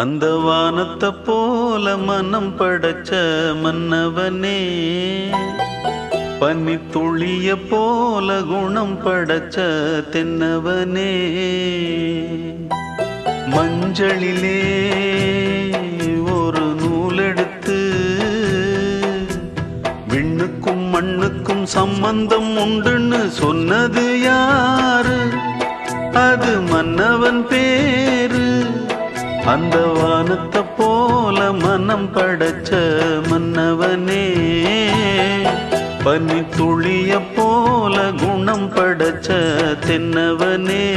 அந்த வானத்தை போல மனம் படைச்ச மன்னவனே, பனி துளிய போல குணம் படைச்ச தென்னவனே, மஞ்சளிலே ஒரு நூலெடுத்து விண்ணுக்கும் மண்ணுக்கும் சம்பந்தம் உண்டுன்னு சொன்னது யாரு? அது மன்னவன் பேரு. அந்த வானத்தை போல மனம் படைச்ச மன்னவனே, பனி துளிய போல குணம் படைச்ச தென்னவனே.